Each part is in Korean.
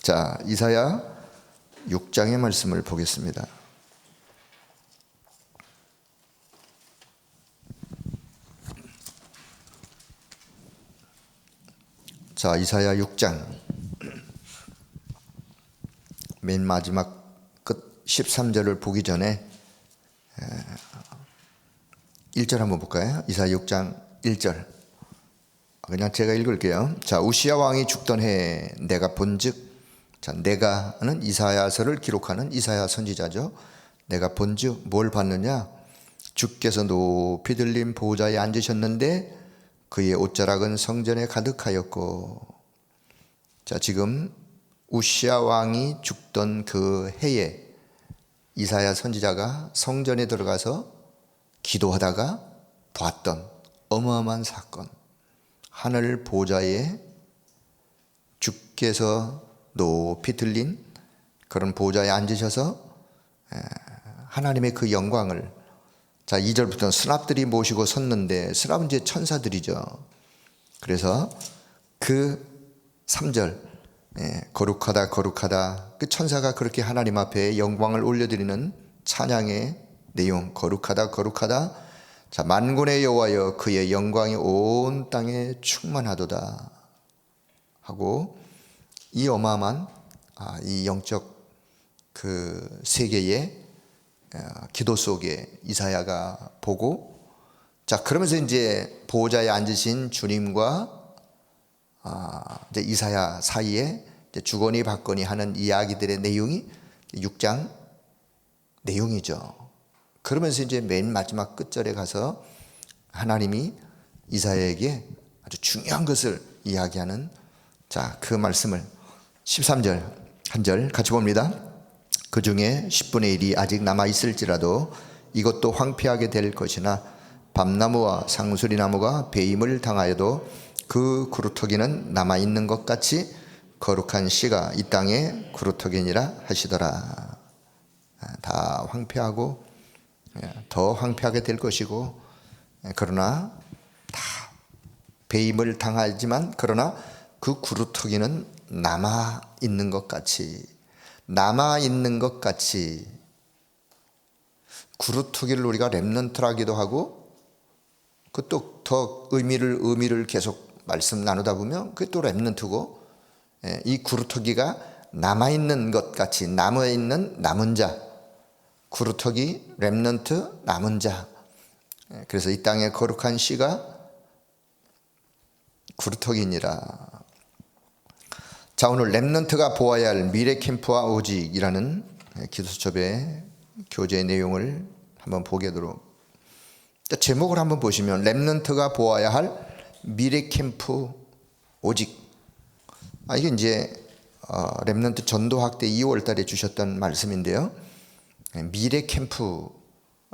자, 이사야 6장의 말씀을 보겠습니다. 자, 이사야 6장 맨 마지막 끝 13절을 보기 전에 1절 한번 볼까요? 이사야 6장 1절 그냥 제가 읽을게요. 자, 우시야 왕이 죽던 해에 내가 본즉, 자, 내가는 이사야서를 기록하는 이사야 선지자죠. 내가 본즉 뭘 봤느냐? 주께서 높이 들린 보좌에 앉으셨는데 그의 옷자락은 성전에 가득하였고. 자, 지금 우시야 왕이 죽던 그 해에 이사야 선지자가 성전에 들어가서 기도하다가 봤던 어마어마한 사건, 하늘 보좌에 주께서 높이 들린 그런 보좌에 앉으셔서 하나님의 그 영광을, 자, 2절부터는 스랍들이 모시고 섰는데, 스랍은 이제 천사들이죠. 그래서 그 3절 거룩하다 거룩하다, 그 천사가 그렇게 하나님 앞에 영광을 올려드리는 찬양의 내용, 거룩하다 거룩하다. 자, 만군의 여호와여 그의 영광이 온 땅에 충만하도다 하고, 이 어마어마한 이 영적 그 세계의 기도 속에 이사야가 보고, 자, 그러면서 이제 보호자에 앉으신 주님과 이제 이사야 사이에 이제 주거니 받거니 하는 이야기들의 내용이 6장 내용이죠. 그러면서 이제 맨 마지막 끝절에 가서 하나님이 이사야에게 아주 중요한 것을 이야기하는, 자, 그 말씀을 13절 한 절 같이 봅니다. 그 중에 10분의 1이 아직 남아있을지라도 이것도 황폐하게 될 것이나 밤나무와 상수리나무가 배임을 당하여도 그 구루터기는 남아있는 것 같이 거룩한 씨가 이 땅에 구루터기니라 하시더라. 다 황폐하고 더 황폐하게 될 것이고, 그러나 다 배임을 당하지만 그러나 그 구루터기는 남아있는 것 같이, 남아있는 것 같이. 구루터기를 우리가 렘넌트라기도 하고, 그 또 더 의미를 계속 말씀 나누다 보면 그게 또 렘넌트고, 이 구루터기가 남아있는 것 같이, 남아있는 남은 자, 구루터기 렘넌트 남은 자. 그래서 이 땅에 거룩한 씨가 구루터기니라. 자, 오늘 렘넌트가 보아야 할 미래 캠프와 오직이라는 기도수첩의 교재의 내용을 한번 보게 되도록, 제목을 한번 보시면 렘넌트가 보아야 할 미래 캠프 오직. 이게 이제 렘넌트 전도학 때 2월 달에 주셨던 말씀인데요. 미래 캠프,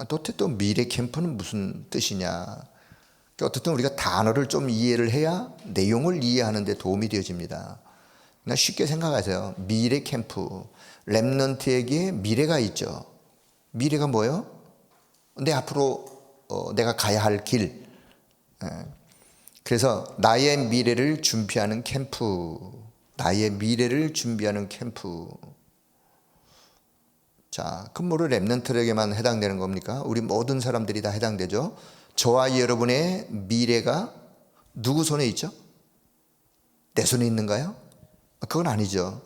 도대체 또 미래 캠프는 무슨 뜻이냐? 어떻든 우리가 단어를 좀 이해를 해야 내용을 이해하는 데 도움이 되어집니다. 그냥 쉽게 생각하세요. 미래 캠프, 렘넌트에게 미래가 있죠. 미래가 뭐예요? 내 앞으로 내가 가야 할 길. 그래서 나의 미래를 준비하는 캠프, 나의 미래를 준비하는 캠프. 자, 그럼 뭐를 렘넌트에게만 해당되는 겁니까? 우리 모든 사람들이 다 해당되죠. 저와 여러분의 미래가 누구 손에 있죠? 내 손에 있는가요? 그건 아니죠.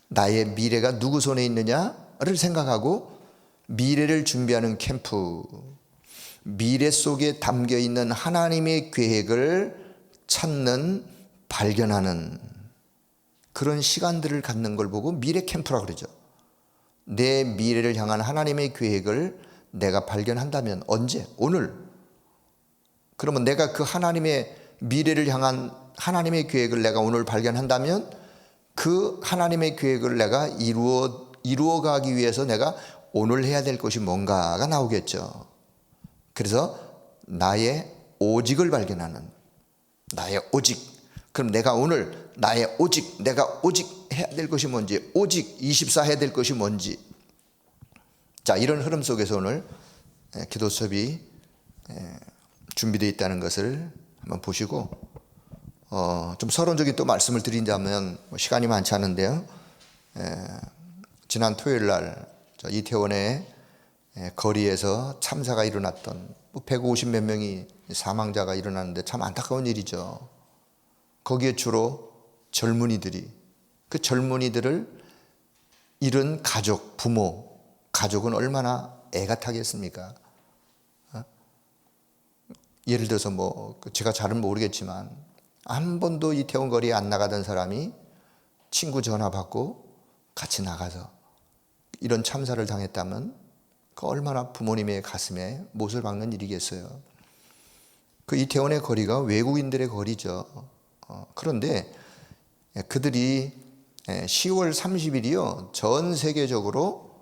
나의 미래가 누구 손에 있느냐를 생각하고 미래를 준비하는 캠프, 미래 속에 담겨 있는 하나님의 계획을 찾는, 발견하는 그런 시간들을 갖는 걸 보고 미래 캠프라고 그러죠. 내 미래를 향한 하나님의 계획을 내가 발견한다면 언제? 오늘. 그러면 내가 그 하나님의 미래를 향한 하나님의 계획을 내가 오늘 발견한다면 그 하나님의 계획을 내가 이루어가기 위해서 내가 오늘 해야 될 것이 뭔가가 나오겠죠. 그래서 나의 오직을 발견하는, 나의 오직. 그럼 내가 오늘 나의 오직, 내가 오직 해야 될 것이 뭔지, 오직 24 해야 될 것이 뭔지. 자, 이런 흐름 속에서 오늘 기도 수업이 준비되어 있다는 것을 한번 보시고, 좀 서론적인 또 말씀을 드린다면 시간이 많지 않은데요. 지난 토요일 날 이태원의 거리에서 참사가 일어났던 150몇 명이 사망자가 일어났는데 참 안타까운 일이죠. 거기에 주로 젊은이들이, 그 젊은이들을 잃은 가족, 부모, 가족은 얼마나 애가 타겠습니까? 예를 들어서 제가 잘은 모르겠지만 한 번도 이태원 거리에 안 나가던 사람이 친구 전화 받고 같이 나가서 이런 참사를 당했다면 그 얼마나 부모님의 가슴에 못을 박는 일이겠어요. 그 이태원의 거리가 외국인들의 거리죠. 그런데 그들이 10월 30일이요 전 세계적으로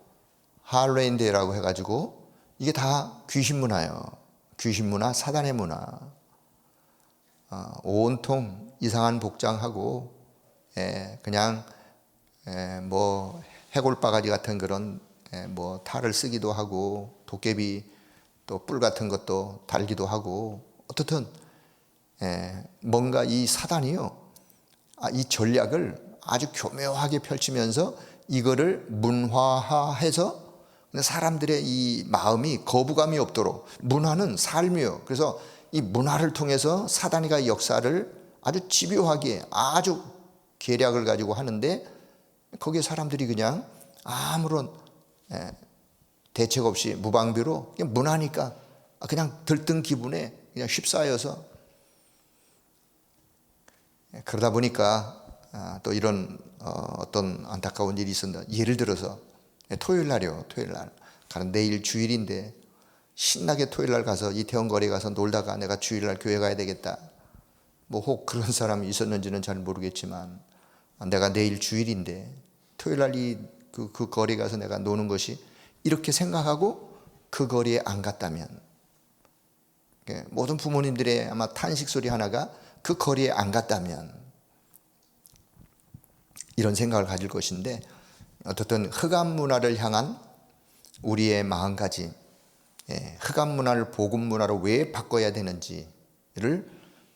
할로윈 데이라고 해가지고 이게 다 귀신 문화예요. 귀신 문화, 사단의 문화. 온통 이상한 복장하고 그냥 해골바가지 같은 그런 탈을 쓰기도 하고 도깨비 또 뿔 같은 것도 달기도 하고 어떻든 뭔가 이 사단이요 이 전략을 아주 교묘하게 펼치면서 이거를 문화화해서 사람들의 이 마음이 거부감이 없도록, 문화는 삶이요. 그래서 이 문화를 통해서 사단이가 역사를 아주 집요하게 아주 계략을 가지고 하는데 거기에 사람들이 그냥 아무런 대책 없이 무방비로 그냥 문화니까 그냥 들뜬 기분에 그냥 휩싸여서 그러다 보니까 또 이런 어떤 안타까운 일이 있었는데, 예를 들어서 토요일 날이요. 토요일 날. 내일 주일인데 신나게 토요일 날 가서 이태원 거리에 가서 놀다가 내가 주일 날 교회 가야 되겠다. 혹 그런 사람이 있었는지는 잘 모르겠지만 내가 내일 주일인데 토요일 날 그 거리에 가서 내가 노는 것이 이렇게 생각하고 그 거리에 안 갔다면 모든 부모님들의 아마 탄식 소리 하나가 그 거리에 안 갔다면 이런 생각을 가질 것인데, 어떻든 흑암 문화를 향한 우리의 마음가짐, 흑암 문화를 복음 문화로 왜 바꿔야 되는지를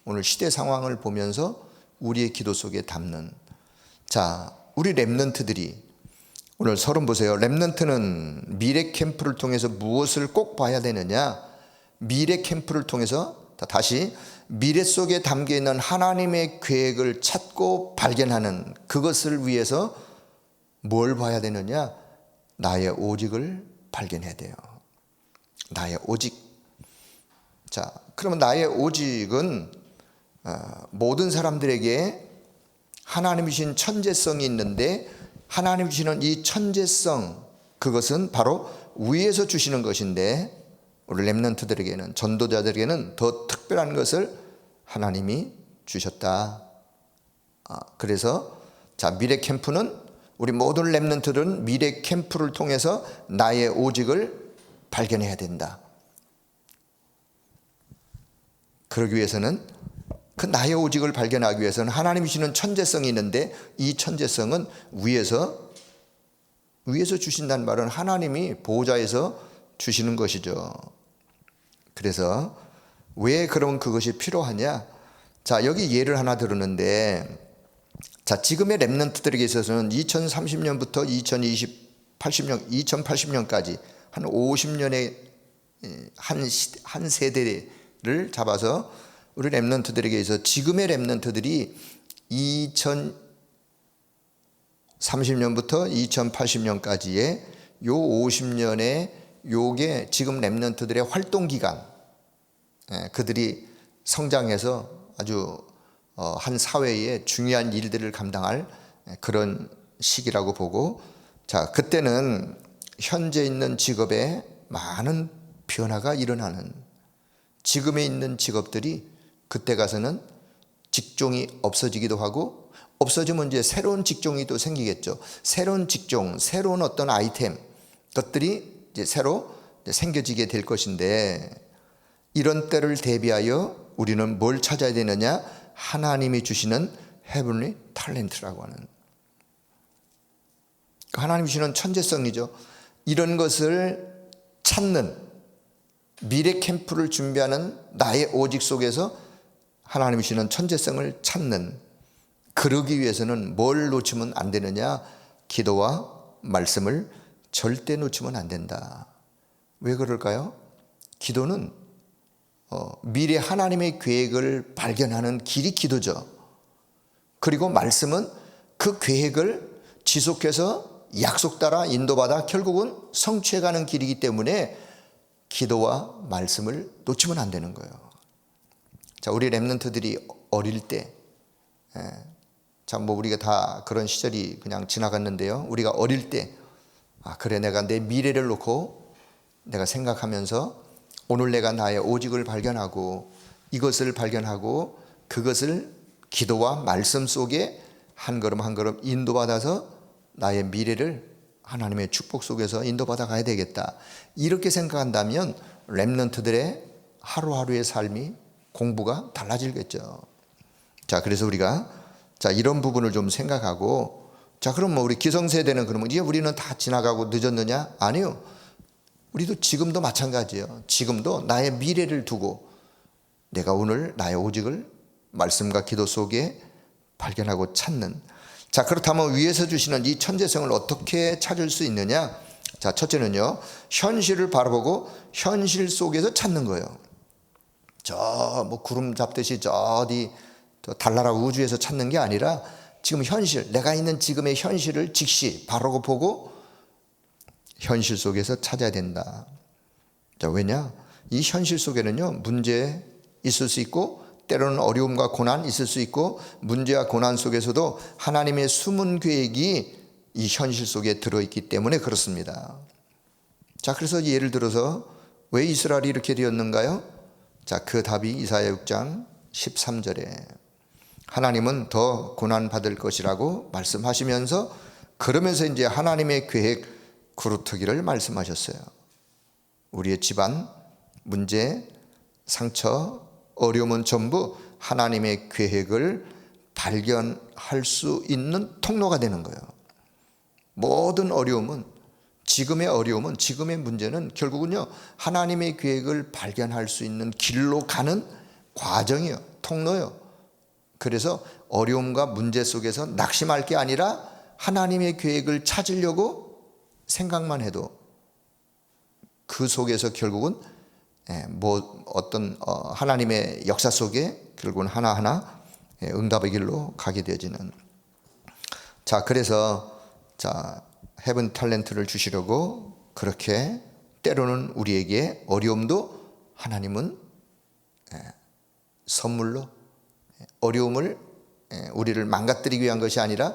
오늘 시대 상황을 보면서 우리의 기도 속에 담는, 자, 우리 렘넌트들이 오늘 서론 보세요. 렘넌트는 미래 캠프를 통해서 무엇을 꼭 봐야 되느냐? 미래 캠프를 통해서 다시 미래 속에 담겨있는 하나님의 계획을 찾고 발견하는, 그것을 위해서 뭘 봐야 되느냐? 나의 오직을 발견해야 돼요. 나의 오직. 자, 그러면 나의 오직은 모든 사람들에게 하나님이 주신 천재성이 있는데, 하나님이 주시는 이 천재성, 그것은 바로 위에서 주시는 것인데 우리 렘넌트들에게는, 전도자들에게는 더 특별한 것을 하나님이 주셨다. 그래서 자, 미래 캠프는 우리 모든 렘넌트들은 미래 캠프를 통해서 나의 오직을 발견해야 된다. 그러기 위해서는, 그 나의 오직을 발견하기 위해서는 하나님이 주시는 천재성이 있는데, 이 천재성은 위에서 주신다는 말은 하나님이 보호자에서 주시는 것이죠. 그래서 왜 그런 그것이 필요하냐? 자, 여기 예를 하나 들었는데, 자, 지금의 렘넌트들에게 있어서는 2030년부터 2080년까지 한 50년의 한 세대를 잡아서 우리 렘넌트들에게 있어서 지금의 렘넌트들이 2030년부터 2080년까지의 요 50년의 요게 지금 렘넌트들의 활동 기간, 그들이 성장해서 아주 한 사회의 중요한 일들을 감당할 그런 시기라고 보고, 자, 그때는 현재 있는 직업에 많은 변화가 일어나는, 지금에 있는 직업들이 그때 가서는 직종이 없어지기도 하고, 없어지면 이제 새로운 직종이 또 생기겠죠. 새로운 직종, 새로운 어떤 아이템, 것들이 이제 새로 생겨지게 될 것인데, 이런 때를 대비하여 우리는 뭘 찾아야 되느냐? 하나님이 주시는 헤븐리 탤런트라고 하는, 하나님이 주시는 천재성이죠. 이런 것을 찾는, 미래 캠프를 준비하는 나의 오직 속에서 하나님이 주시는 천재성을 찾는, 그러기 위해서는 뭘 놓치면 안 되느냐? 기도와 말씀을 절대 놓치면 안 된다. 왜 그럴까요? 기도는 미래 하나님의 계획을 발견하는 길이 기도죠. 그리고 말씀은 그 계획을 지속해서 약속 따라 인도받아 결국은 성취해가는 길이기 때문에 기도와 말씀을 놓치면 안 되는 거예요. 자, 우리 렘넌트들이 어릴 때, 참 뭐 우리가 다 그런 시절이 그냥 지나갔는데요. 우리가 어릴 때, 그래, 내가 내 미래를 놓고 내가 생각하면서 오늘 내가 나의 오직을 발견하고 이것을 발견하고 그것을 기도와 말씀 속에 한 걸음 한 걸음 인도받아서 나의 미래를 하나님의 축복 속에서 인도받아 가야 되겠다. 이렇게 생각한다면 렘넌트들의 하루하루의 삶이 공부가 달라지겠죠. 자, 그래서 우리가 이런 부분을 좀 생각하고, 그럼 뭐 우리 기성세대는 그러면 이제 우리는 다 지나가고 늦었느냐? 아니요. 우리도 지금도 마찬가지예요. 지금도 나의 미래를 두고 내가 오늘 나의 오직을 말씀과 기도 속에 발견하고 찾는. 자, 그렇다면 위에서 주시는 이 천재성을 어떻게 찾을 수 있느냐? 자, 첫째는요, 현실을 바라보고 현실 속에서 찾는 거예요. 뭐 구름 잡듯이 어디 달나라 우주에서 찾는 게 아니라 지금 현실, 내가 있는 지금의 현실을 즉시 바라고 보고 현실 속에서 찾아야 된다. 자, 왜냐? 이 현실 속에는요, 문제 있을 수 있고 때로는 어려움과 고난 있을 수 있고 문제와 고난 속에서도 하나님의 숨은 계획이 이 현실 속에 들어있기 때문에 그렇습니다. 자, 그래서 예를 들어서 왜 이스라엘이 이렇게 되었는가요? 자, 그 답이 이사야 6장 13절에 하나님은 더 고난받을 것이라고 말씀하시면서 그러면서 이제 하나님의 계획 그루터기를 말씀하셨어요. 우리의 집안, 문제, 상처, 어려움은 전부 하나님의 계획을 발견할 수 있는 통로가 되는 거예요. 모든 어려움은, 지금의 문제는 결국은요, 하나님의 계획을 발견할 수 있는 길로 가는 과정이에요. 통로예요. 그래서 어려움과 문제 속에서 낙심할 게 아니라 하나님의 계획을 찾으려고 생각만 해도 그 속에서 결국은 어떤 하나님의 역사 속에 결국은 하나하나 응답의 길로 가게 되어지는. 자, 그래서 헤븐 탤런트를 주시려고 그렇게 때로는 우리에게 어려움도 하나님은 선물로, 어려움을 우리를 망가뜨리기 위한 것이 아니라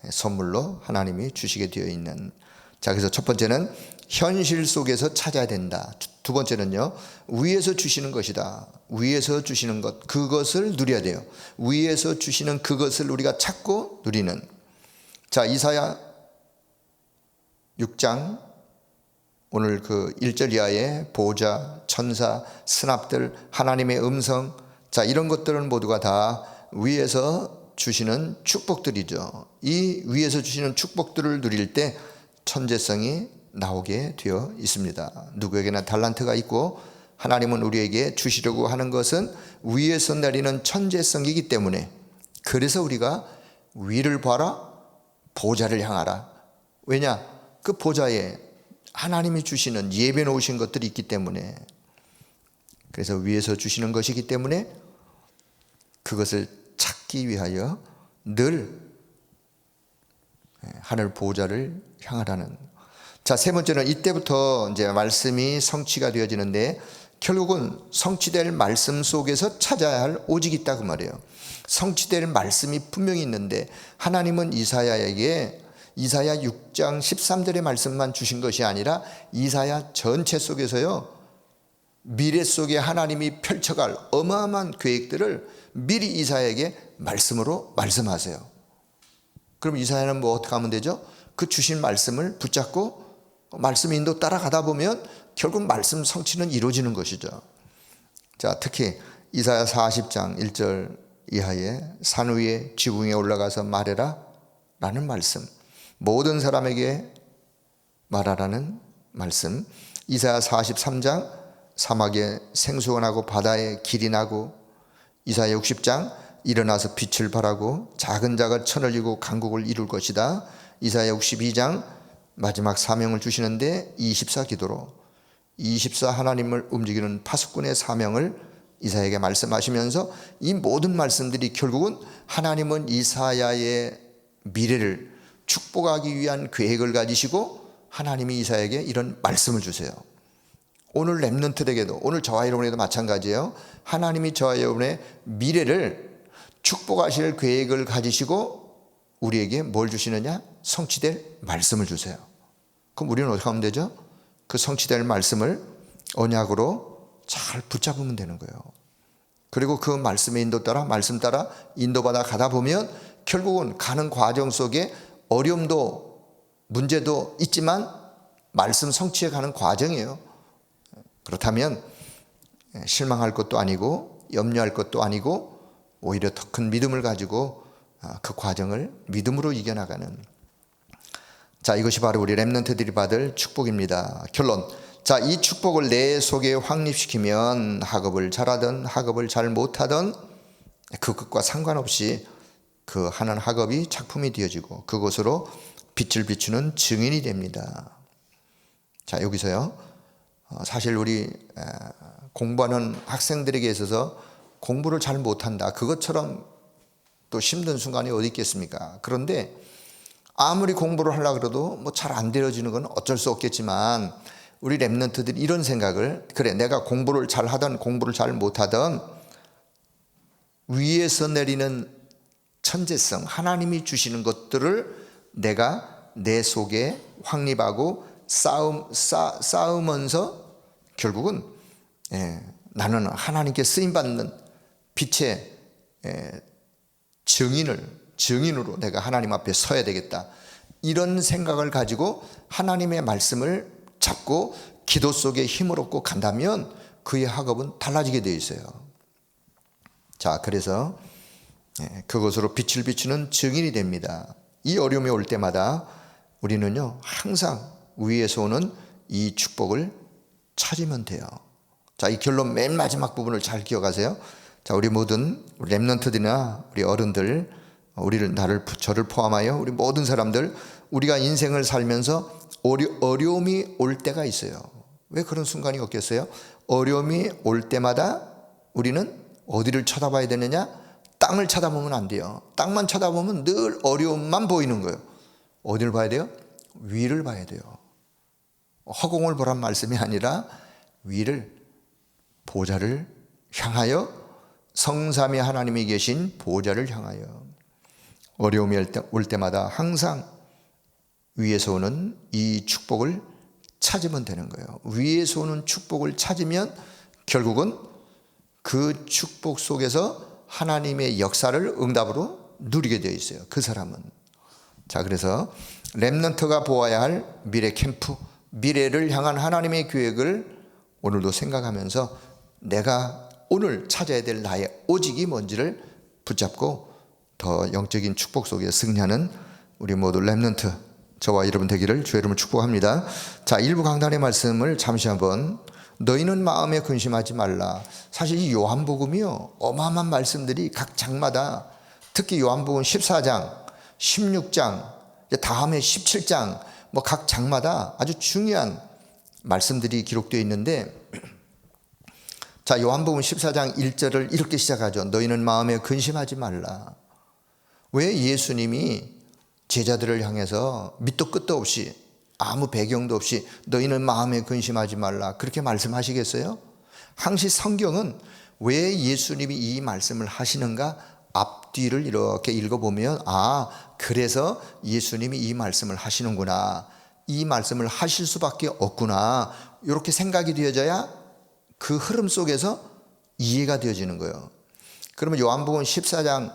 선물로 하나님이 주시게 되어 있는. 자, 그래서 첫 번째는 현실 속에서 찾아야 된다. 두 번째는요, 위에서 주시는 것이다. 위에서 주시는 것, 그것을 누려야 돼요. 위에서 주시는 그것을 우리가 찾고 누리는. 자, 이사야 6장 오늘 그 1절 이하의 보호자, 천사, 스납들, 하나님의 음성, 자, 이런 것들은 모두가 다 위에서 주시는 축복들이죠. 이 위에서 주시는 축복들을 누릴 때 천재성이 나오게 되어 있습니다. 누구에게나 달란트가 있고 하나님은 우리에게 주시려고 하는 것은 위에서 내리는 천재성이기 때문에, 그래서 우리가 위를 봐라, 보좌를 향하라. 왜냐? 그 보좌에 하나님이 주시는 예배 놓으신 것들이 있기 때문에, 그래서 위에서 주시는 것이기 때문에 그것을 찾기 위하여 늘 하늘 보좌를 향하라는. 자, 세 번째는 이때부터 이제 말씀이 성취가 되어지는데 결국은 성취될 말씀 속에서 찾아야 할 오직이 있다 그 말이에요. 성취될 말씀이 분명히 있는데 하나님은 이사야에게 이사야 6장 13절의 말씀만 주신 것이 아니라 이사야 전체 속에서요, 미래 속에 하나님이 펼쳐갈 어마어마한 계획들을 미리 이사야에게 말씀으로 말씀하세요. 그럼 이사야는 뭐 어떻게 하면 되죠? 그 주신 말씀을 붙잡고 말씀 인도 따라가다 보면 결국 말씀 성취는 이루어지는 것이죠. 자, 특히 이사야 40장 1절 이하에 산 위에 지붕에 올라가서 말해라 라는 말씀, 모든 사람에게 말하라는 말씀, 이사야 43장 사막에 생수가 나고 바다에 길이 나고, 이사야 60장 일어나서 빛을 발하고 작은 자가 천을 이고 강국을 이룰 것이다. 이사야 62장 마지막 사명을 주시는데 24 기도로 24 하나님을 움직이는 파수꾼의 사명을 이사야에게 말씀하시면서 이 모든 말씀들이 결국은 하나님은 이사야의 미래를 축복하기 위한 계획을 가지시고 하나님이 이사야에게 이런 말씀을 주세요. 오늘 렘넌트에게도, 오늘 저와 여러분에게도 마찬가지예요. 하나님이 저와 여러분의 미래를 축복하실 계획을 가지시고 우리에게 뭘 주시느냐? 성취될 말씀을 주세요. 그럼 우리는 어떻게 하면 되죠? 그 성취될 말씀을 언약으로 잘 붙잡으면 되는 거예요. 그리고 그 말씀의 인도 따라, 말씀 따라 인도받아 가다 보면 결국은 가는 과정 속에 어려움도 문제도 있지만 말씀 성취해 가는 과정이에요. 그렇다면 실망할 것도 아니고 염려할 것도 아니고 오히려 더 큰 믿음을 가지고 그 과정을 믿음으로 이겨나가는, 자, 이것이 바로 우리 렘넌트들이 받을 축복입니다. 결론, 자, 이 축복을 내 속에 확립시키면 학업을 잘하든 학업을 잘 못하든 그것과 상관없이 그 하는 학업이 작품이 되어지고 그것으로 빛을 비추는 증인이 됩니다. 자, 여기서요, 사실 우리 공부하는 학생들에게 있어서 공부를 잘 못한다, 그것처럼 또 힘든 순간이 어디 있겠습니까? 그런데 아무리 공부를 하려고 해도 뭐 잘 안 되어지는 건 어쩔 수 없겠지만 우리 렘넌트들이 이런 생각을, 그래, 내가 공부를 잘 하든 공부를 잘 못하든 위에서 내리는 천재성, 하나님이 주시는 것들을 내가 내 속에 확립하고 쌓으면서 결국은 나는 하나님께 쓰임받는 빛의 증인으로 내가 하나님 앞에 서야 되겠다, 이런 생각을 가지고 하나님의 말씀을 잡고 기도 속에 힘을 얻고 간다면 그의 학업은 달라지게 되어 있어요. 자, 그래서 그것으로 빛을 비추는 증인이 됩니다. 이 어려움이 올 때마다 우리는요, 항상 위에서 오는 이 축복을 찾으면 돼요. 자, 이 결론 맨 마지막 부분을 잘 기억하세요. 자, 우리 모든 렘넌트들이나 우리 어른들, 저를 포함하여 우리 모든 사람들, 우리가 인생을 살면서 어려움이 올 때가 있어요. 왜 그런 순간이 없겠어요? 어려움이 올 때마다 우리는 어디를 쳐다봐야 되느냐? 땅을 쳐다보면 안 돼요. 땅만 쳐다보면 늘 어려움만 보이는 거예요. 어디를 봐야 돼요? 위를 봐야 돼요. 허공을 보란 말씀이 아니라 위를, 보좌를 향하여, 성삼위 하나님이 계신 보좌를 향하여 어려움이 올 때마다 항상 위에서 오는 이 축복을 찾으면 되는 거예요. 위에서 오는 축복을 찾으면 결국은 그 축복 속에서 하나님의 역사를 응답으로 누리게 되어 있어요, 그 사람은. 자, 그래서 렘넌트가 보아야 할 미래 캠프, 미래를 향한 하나님의 계획을 오늘도 생각하면서 내가 오늘 찾아야 될 나의 오직이 뭔지를 붙잡고 더 영적인 축복 속에 승리하는 우리 모두 렘넌트, 저와 여러분 되기를 주의 이름으로 축복합니다. 자, 일부 강단의 말씀을 잠시 한번, 너희는 마음에 근심하지 말라. 사실 이 요한복음이요, 어마어마한 말씀들이 각 장마다, 특히 요한복음 14장, 16장, 다음에 17장, 뭐 각 장마다 아주 중요한 말씀들이 기록되어 있는데, 자, 요한복음 14장 1절을 이렇게 시작하죠. 너희는 마음에 근심하지 말라. 왜 예수님이 제자들을 향해서 밑도 끝도 없이, 아무 배경도 없이 너희는 마음에 근심하지 말라 그렇게 말씀하시겠어요? 항시 성경은 왜 예수님이 이 말씀을 하시는가 앞뒤를 이렇게 읽어보면, 그래서 예수님이 이 말씀을 하시는구나, 이 말씀을 하실 수밖에 없구나, 이렇게 생각이 되어져야 그 흐름 속에서 이해가 되어지는 거예요. 그러면 요한복음 14장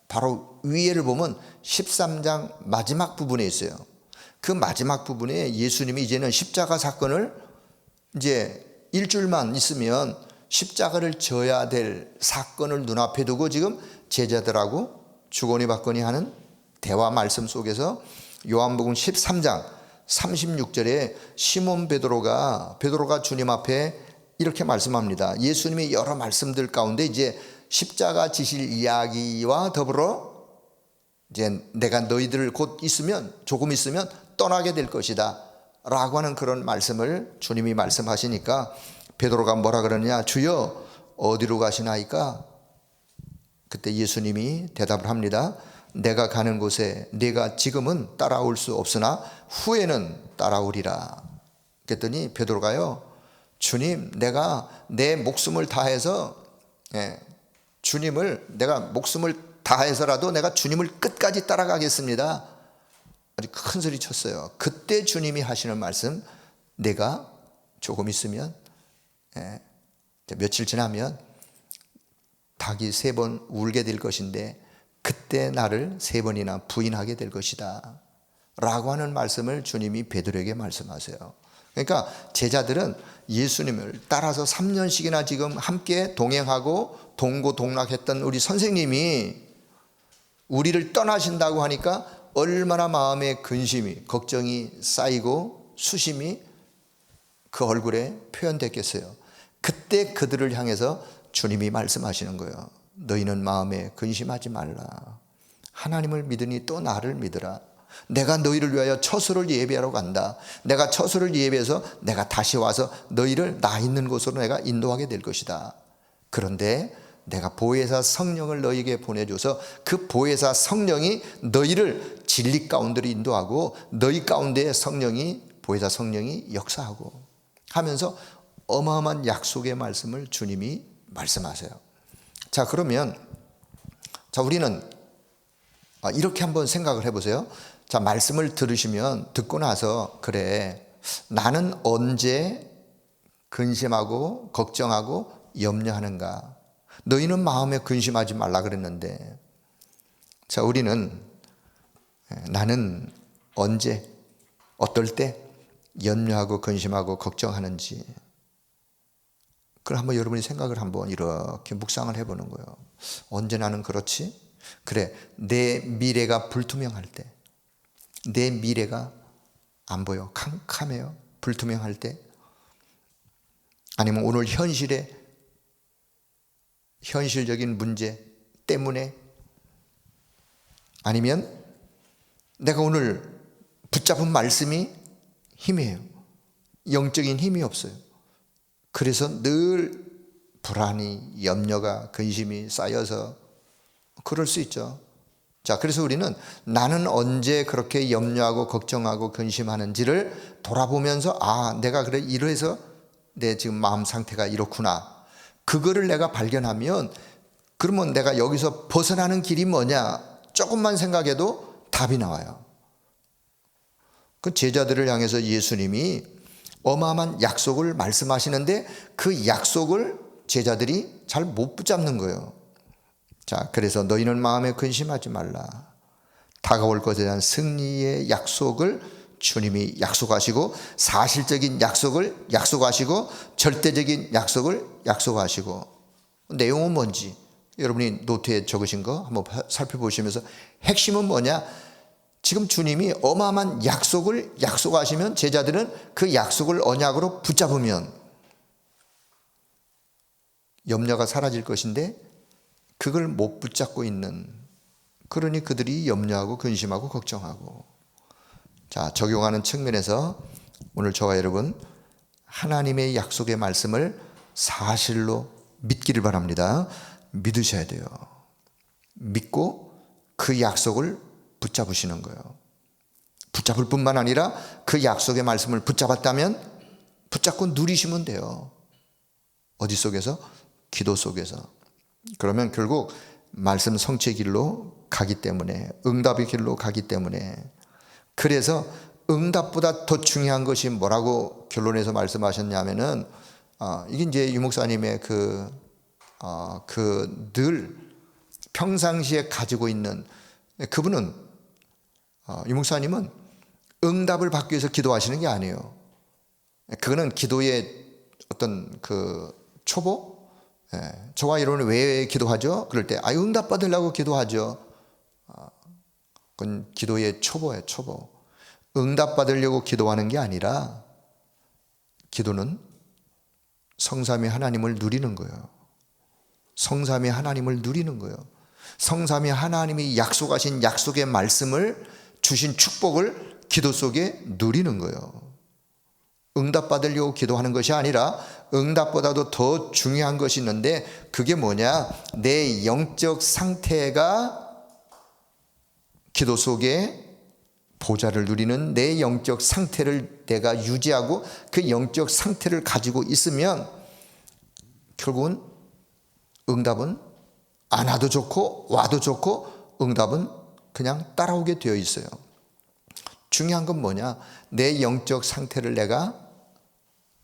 바로 위에를 보면 13장 마지막 부분에 있어요. 그 마지막 부분에 예수님이 이제는 십자가 사건을, 이제 일주일만 있으면 십자가를 져야 될 사건을 눈앞에 두고 지금 제자들하고 주거니 받거니 하는 대화 말씀 속에서 요한복음 13장 36절에 시몬 베드로가 주님 앞에 이렇게 말씀합니다. 예수님의 여러 말씀들 가운데 이제 십자가 지실 이야기와 더불어 이제 내가 너희들 곧 있으면 조금 있으면 떠나게 될 것이다 라고 하는 그런 말씀을 주님이 말씀하시니까 베드로가 뭐라 그러냐? 주여 어디로 가시나이까? 그때 예수님이 대답을 합니다. 내가 가는 곳에 네가 지금은 따라올 수 없으나 후에는 따라오리라. 그랬더니 베드로가요, 주님, 내가 내 목숨을 다해서 주님을 내가 목숨을 다해서라도 내가 주님을 끝까지 따라가겠습니다. 아주 큰 소리 쳤어요. 그때 주님이 하시는 말씀, 내가 조금 있으면 며칠 지나면 닭이 3번 울게 될 것인데 그때 나를 3번이나 부인하게 될 것이다 라고 하는 말씀을 주님이 베드로에게 말씀하세요. 그러니까 제자들은 예수님을 따라서 3년씩이나 지금 함께 동행하고 동고동락했던 우리 선생님이 우리를 떠나신다고 하니까 얼마나 마음에 근심이, 걱정이 쌓이고 수심이 그 얼굴에 표현됐겠어요. 그때 그들을 향해서 주님이 말씀하시는 거예요. 너희는 마음에 근심하지 말라. 하나님을 믿으니 또 나를 믿으라. 내가 너희를 위하여 처소를 예비하러 간다. 내가 처소를 예비해서 내가 다시 와서 너희를 나 있는 곳으로 내가 인도하게 될 것이다. 그런데 내가 보혜사 성령을 너희에게 보내줘서 그 보혜사 성령이 너희를 진리 가운데로 인도하고 너희 가운데 성령이 보혜사 성령이 역사하고 하면서 어마어마한 약속의 말씀을 주님이 말씀하세요. 자, 그러면 우리는 이렇게 한번 생각을 해보세요. 자, 말씀을 들으시면 듣고 나서 그래, 나는 언제 근심하고 걱정하고 염려하는가? 너희는 마음에 근심하지 말라 그랬는데, 자, 우리는 나는 언제 어떨 때 염려하고 근심하고 걱정하는지 그걸 한번 여러분이 생각을 한번 이렇게 묵상을 해보는 거예요. 언제 나는 그렇지? 그래, 내 미래가 불투명할 때, 내 미래가 안 보여, 캄캄해요, 불투명할 때, 아니면 오늘 현실적인 문제 때문에, 아니면 내가 오늘 붙잡은 말씀이 힘이에요. 영적인 힘이 없어요. 그래서 늘 불안이, 염려가, 근심이 쌓여서 그럴 수 있죠. 자, 그래서 우리는 나는 언제 그렇게 염려하고 걱정하고 근심하는지를 돌아보면서 내가 그래 이래서 내 지금 마음 상태가 이렇구나. 그거를 내가 발견하면 그러면 내가 여기서 벗어나는 길이 뭐냐? 조금만 생각해도 답이 나와요. 그 제자들을 향해서 예수님이 어마어마한 약속을 말씀하시는데 그 약속을 제자들이 잘 못 붙잡는 거예요. 자, 그래서 너희는 마음에 근심하지 말라. 다가올 것에 대한 승리의 약속을 주님이 약속하시고, 사실적인 약속을 약속하시고, 절대적인 약속을 약속하시고, 내용은 뭔지 여러분이 노트에 적으신 거 한번 살펴보시면서 핵심은 뭐냐? 지금 주님이 어마어마한 약속을 약속하시면 제자들은 그 약속을 언약으로 붙잡으면 염려가 사라질 것인데 그걸 못 붙잡고 있는, 그러니 그들이 염려하고 근심하고 걱정하고. 자, 적용하는 측면에서 오늘 저와 여러분 하나님의 약속의 말씀을 사실로 믿기를 바랍니다. 믿으셔야 돼요. 믿고 그 약속을 붙잡으시는 거예요. 붙잡을 뿐만 아니라 그 약속의 말씀을 붙잡았다면 붙잡고 누리시면 돼요. 어디 속에서? 기도 속에서. 그러면 결국 말씀 성취의 길로 가기 때문에, 응답의 길로 가기 때문에, 그래서 응답보다 더 중요한 것이 뭐라고 결론에서 말씀하셨냐면은 이게 이제 유 목사님의 늘 평상시에 가지고 있는, 그분은 유 목사님은 응답을 받기 위해서 기도하시는 게 아니에요. 그거는 기도의 어떤 그 초보? 저와 여러분은 왜 기도하죠? 그럴 때 응답 받으려고 기도하죠. 그건 기도의 초보예요, 초보. 응답 받으려고 기도하는 게 아니라 기도는 성삼위 하나님을 누리는 거예요. 성삼위 하나님을 누리는 거예요. 성삼위 하나님이 약속하신 약속의 말씀을 주신 축복을 기도 속에 누리는 거예요. 응답받으려고 기도하는 것이 아니라 응답보다도 더 중요한 것이 있는데, 그게 뭐냐? 내 영적 상태가 기도 속에 보좌를 누리는 내 영적 상태를 내가 유지하고 그 영적 상태를 가지고 있으면 결국은 응답은 안 와도 좋고 와도 좋고 응답은 그냥 따라오게 되어 있어요. 중요한 건 뭐냐? 내 영적 상태를 내가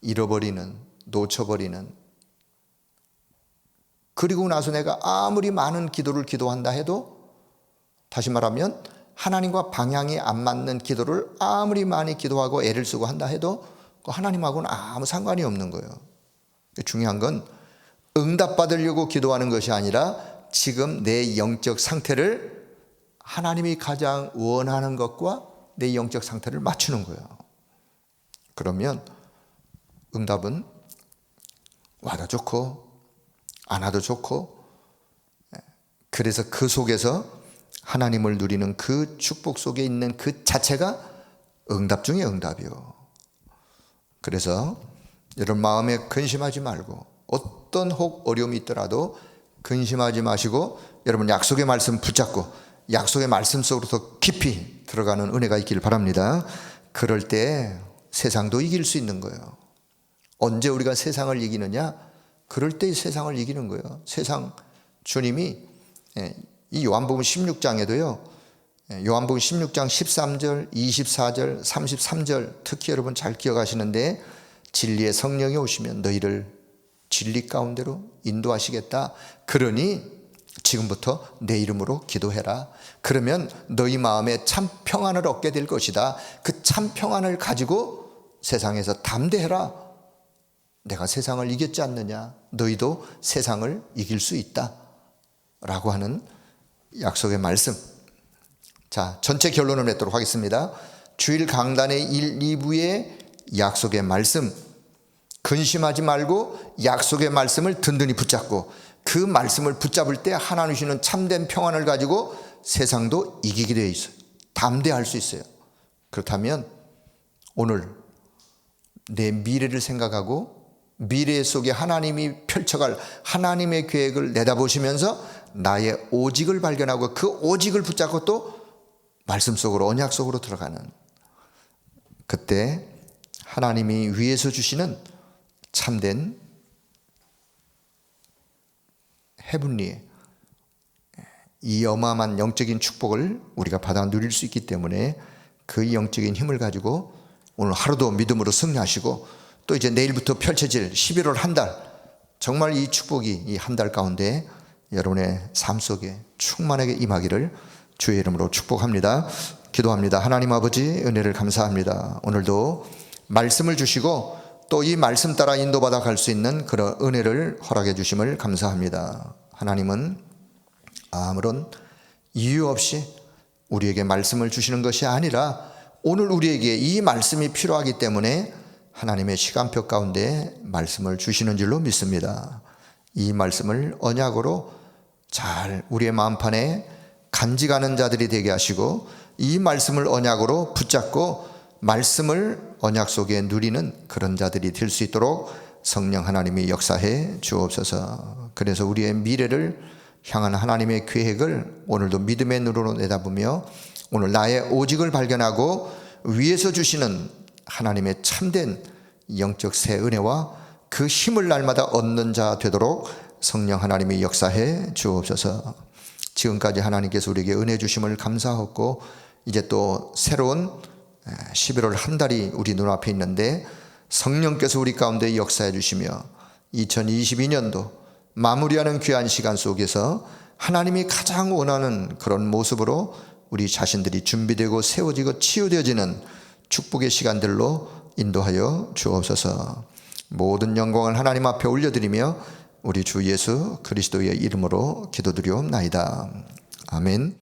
잃어버리는, 놓쳐버리는, 그리고 나서 내가 아무리 많은 기도를 기도한다 해도, 다시 말하면 하나님과 방향이 안 맞는 기도를 아무리 많이 기도하고 애를 쓰고 한다 해도 하나님하고는 아무 상관이 없는 거예요. 중요한 건 응답받으려고 기도하는 것이 아니라 지금 내 영적 상태를 하나님이 가장 원하는 것과 내 영적 상태를 맞추는 거예요. 그러면 응답은 와도 좋고 안 와도 좋고, 그래서 그 속에서 하나님을 누리는 그 축복 속에 있는 그 자체가 응답 중에 응답이요. 그래서 여러분 마음에 근심하지 말고, 어떤 혹 어려움이 있더라도 근심하지 마시고 여러분 약속의 말씀 붙잡고 약속의 말씀 속으로 더 깊이 들어가는 은혜가 있기를 바랍니다. 그럴 때 세상도 이길 수 있는 거예요. 언제 우리가 세상을 이기느냐? 그럴 때 세상을 이기는 거예요. 세상, 주님이 이 요한복음 16장에도요, 요한복음 16장 13절, 24절, 33절 특히 여러분 잘 기억하시는데, 진리의 성령이 오시면 너희를 진리 가운데로 인도하시겠다. 그러니 지금부터 내 이름으로 기도해라. 그러면 너희 마음에 참 평안을 얻게 될 것이다. 그 참 평안을 가지고 세상에서 담대해라. 내가 세상을 이겼지 않느냐? 너희도 세상을 이길 수 있다. 라고 하는 약속의 말씀. 자, 전체 결론을 맺도록 하겠습니다. 주일 강단의 1, 2부의 약속의 말씀. 근심하지 말고 약속의 말씀을 든든히 붙잡고, 그 말씀을 붙잡을 때 하나님 주시는 참된 평안을 가지고 세상도 이기게 되어 있어요. 담대할 수 있어요. 그렇다면 오늘 내 미래를 생각하고 미래 속에 하나님이 펼쳐갈 하나님의 계획을 내다보시면서 나의 오직을 발견하고 그 오직을 붙잡고 또 말씀 속으로, 언약 속으로 들어가는, 그때 하나님이 위에서 주시는 참된 헤븐리, 이 어마어마한 영적인 축복을 우리가 받아 누릴 수 있기 때문에 그 영적인 힘을 가지고 오늘 하루도 믿음으로 승리하시고, 또 이제 내일부터 펼쳐질 11월 한 달, 정말 이 축복이 이 한 달 가운데 여러분의 삶 속에 충만하게 임하기를 주의 이름으로 축복합니다. 기도합니다. 하나님 아버지, 은혜를 감사합니다. 오늘도 말씀을 주시고 또 이 말씀 따라 인도받아 갈 수 있는 그런 은혜를 허락해 주심을 감사합니다. 하나님은 아무런 이유 없이 우리에게 말씀을 주시는 것이 아니라 오늘 우리에게 이 말씀이 필요하기 때문에 하나님의 시간표 가운데 말씀을 주시는 줄로 믿습니다. 이 말씀을 언약으로 잘 우리의 마음판에 간직하는 자들이 되게 하시고, 이 말씀을 언약으로 붙잡고 말씀을 언약 속에 누리는 그런 자들이 될 수 있도록 성령 하나님이 역사해 주옵소서. 그래서 우리의 미래를 향한 하나님의 계획을 오늘도 믿음의 눈으로 내다보며 오늘 나의 오직을 발견하고 위에서 주시는 하나님의 참된 영적 새 은혜와 그 힘을 날마다 얻는 자 되도록 성령 하나님이 역사해 주옵소서. 지금까지 하나님께서 우리에게 은혜 주심을 감사하고, 이제 또 새로운 11월 한 달이 우리 눈앞에 있는데 성령께서 우리 가운데 역사해 주시며 2022년도 마무리하는 귀한 시간 속에서 하나님이 가장 원하는 그런 모습으로 우리 자신들이 준비되고 세워지고 치유되어지는 축복의 시간들로 인도하여 주옵소서. 모든 영광을 하나님 앞에 올려드리며 우리 주 예수 그리스도의 이름으로 기도드리옵나이다. 아멘.